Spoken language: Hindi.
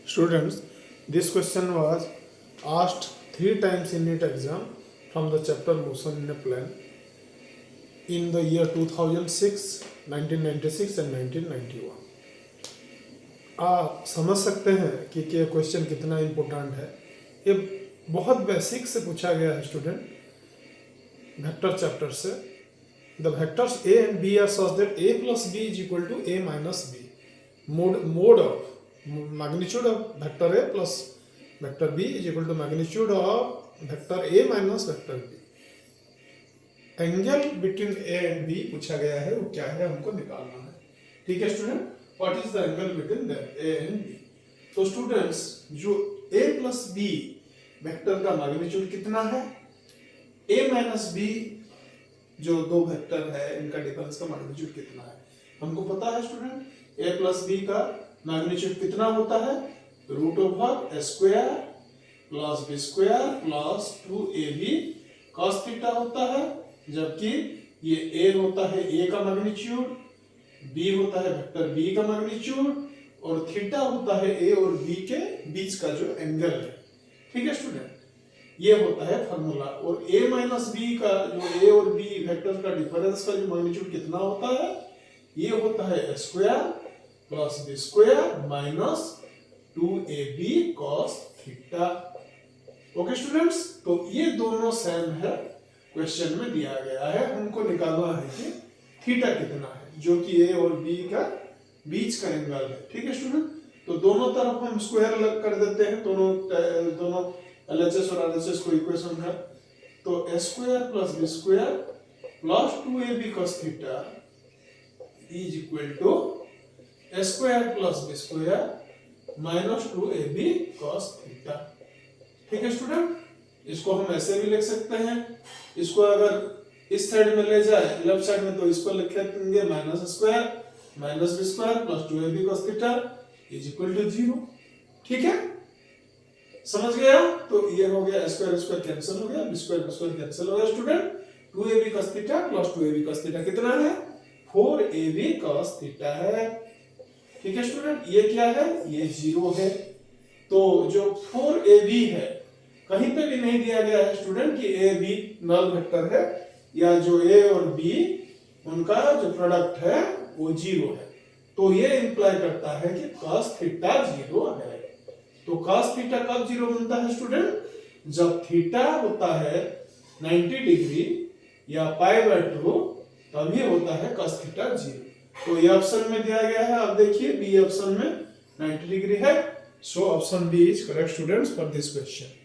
Students, this question was asked 3 times in NEET exam from the chapter Motion in a Plane in the year 2006, 1996 and 1991. आप समझ सकते हैं कि क्वेश्चन कितना इम्पोर्टेंट है। ये बहुत बेसिक से पूछा गया है स्टूडेंट, वेक्टर चैप्टर से। The vectors a and b are such that a plus b is equal to a minus b. Mode of magnitude of vector a plus vector b is equal to magnitude of vector a minus vector b. Angle between a and b पूछा गया है, वो क्या है हमको निकालना है। ठीक है student, what is the angle between a and b। तो स्टूडेंट्स, जो a प्लस b वेक्टर का मैग्नीट्यूड कितना है, a माइनस b जो दो वेक्टर है इनका डिफरेंस का मैग्नीट्यूड कितना है हमको पता है स्टूडेंट। a प्लस b का मैग्नीट्यूड कितना होता है, root over a square plus b square plus 2ab cos theta होता है, जबकि ये a होता है a का मैग्नीट्यूड, b होता है वेक्टर b का मैग्नीट्यूड और थीटा होता है a और b के बीच का जो एंगल है। ठीक है स्टूडेंट, ये होता है फार्मूला। और a माइनस b का जो a और b वेक्टर का डिफरेंस का जो मैग्नीट्यूड कितना होता है, ये होता है a square plus b square minus 2ab cos theta. Okay students, तो ये दोनों सेम है, क्वेश्चन में दिया गया है, हमको निकालना है कि थीटा कितना है जो कि a और b का बीच का एंगल है। ठीक है स्टूडेंट, तो दोनों तरफ हम स्क्वायर कर देते हैं, दोनों LHS और RHS को इक्वेशन है। तो a square plus b square plus 2ab cos theta is equal to a square plus b square minus 2ab cos theta. ठीक है स्टूडेंट, इसको हम ऐसे भी लिख सकते हैं, इसको अगर इस साइड में ले जाए लेफ्ट साइड में, तो इसको लिख लेंगे minus square minus b square plus 2ab cos theta is equal to 0। ठीक है, समझ गया। तो ये हो गया स्क्वायर स्क्वायर कैंसिल हो गया, b स्क्वायर स्क्वायर कैंसिल हो गया student. 2ab cos theta plus 2ab cos theta कितना है, 4ab cos थीटा है। ठीक है स्टूडेंट, ये क्या है, ये 0 है। तो जो 4ab है कहीं पे भी नहीं दिया गया है स्टूडेंट कि a b नल वेक्टर है, या जो a और b उनका जो प्रोडक्ट है वो 0 है। तो ये इंप्लाई करता है कि cos थीटा 0 है। तो cos थीटा कब 0 बनता है स्टूडेंट, जब थीटा होता है 90 डिग्री या π/2, तभी होता है cos थीटा 0। तो ये ऑप्शन में दिया गया है, आप देखिए बी ऑप्शन में 90 डिग्री है। So option B is correct students for this question.